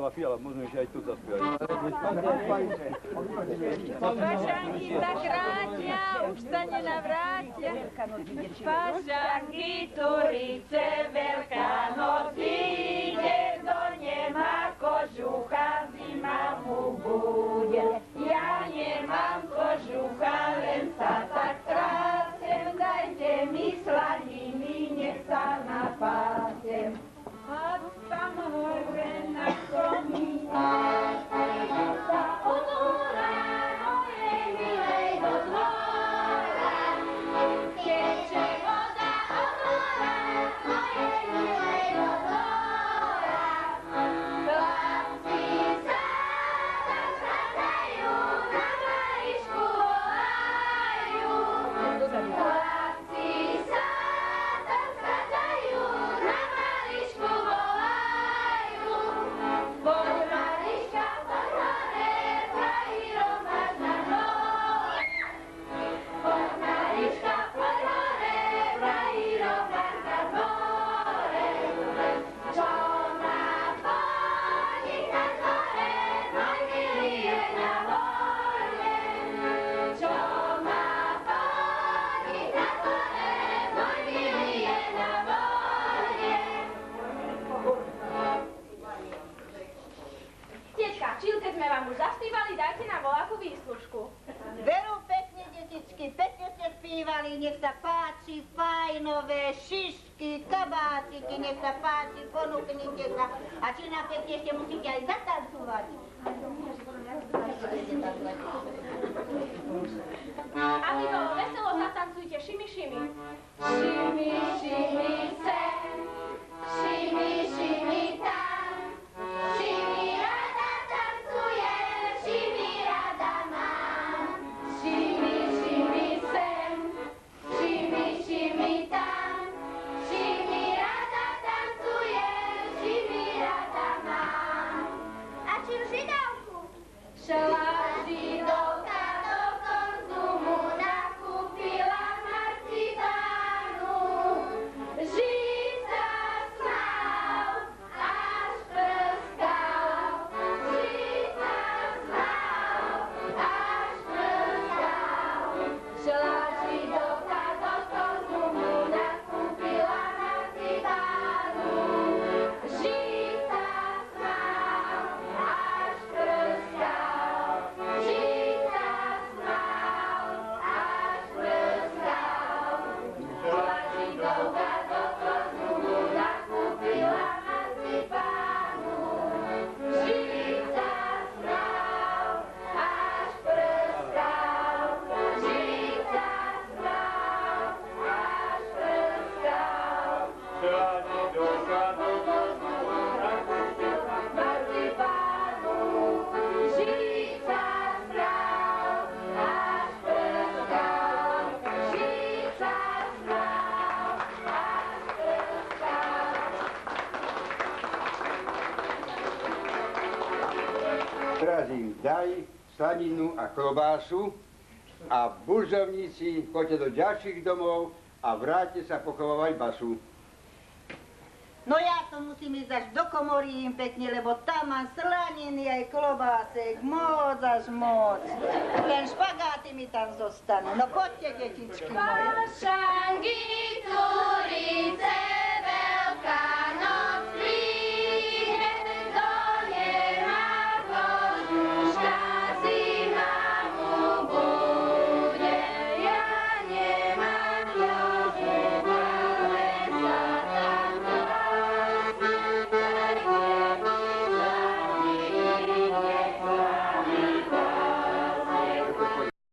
má Fiala, možno ešte aj tu zaspievať. Pašanky sa krátia, už sa nenavrátia. Pašanky, turice, Veľká noc ide, kto nemá kožucha, zima mu bude. Ja nemám kožucha, len sa tak trácem, dajte mi slaniny, nech sa napásem. A tam hore na komíne sa odhora mojej milej do dvora. Teče voda od hora mojej milej do dvora. Chlapci sa tam skladajú, na Marišku volajú. Chlapci sa tam skladajú, na Marišku volajú. Poď Mariška, poď hore, frajírom máš na dvore. Poď Mariška, poď hore, frajírom máš na dvore. Čo má podnik na dvore, môj milý je na vole. Čo má podnik na dvore, môj milý je na vole. Tieťka, čilke sme vám už zaspívali, dajte nám voľakú výslužku. Veru pekne, detičky, pekne ste spívali, nech sa páči, fajnové šišky, kabátiky, nech sa páči, ponúknite sa. A či na pekne ešte musíte aj zatancovať. A vy bolo veselo zatancujte, šimi, šimi. Šimi, šimi sem, šimi, šimi tam. Šimi rada tancujem, šimi rada mám. Šimi, šimi sem, šimi, šimi tam. Šimi rada tancujem, šimi rada mám. A čím židovku? Šla židovka do konzumu, nakúpila marcipánu. Žid sa smál, až prskal. Žid sa smál, až prskal. Šla židovka do konzumu, nakúpila marcipánu. Žid sa smál, až prskal. Žid sa smál, až prskal. Šla židovka do konzumu, nakúpila marcipánu. Žid sa smál, až prskal. Žid sa smál, až prskal. Šla židovka do konzumu, nakúpila marcipánu. Žid sa smál, až prskal. Žid sa smál, až prskal. Teraz im daj slaninu a klobásu a buržovníci, choďte do ďalších domov a vráťte sa pochovávať basu. No ja to musím ísť až do komory im pekne, lebo tam mám slaniny aj klobásek, moc až moc. Len špagáty mi tam zostanú. No poďte, detičky moje. Pašanky,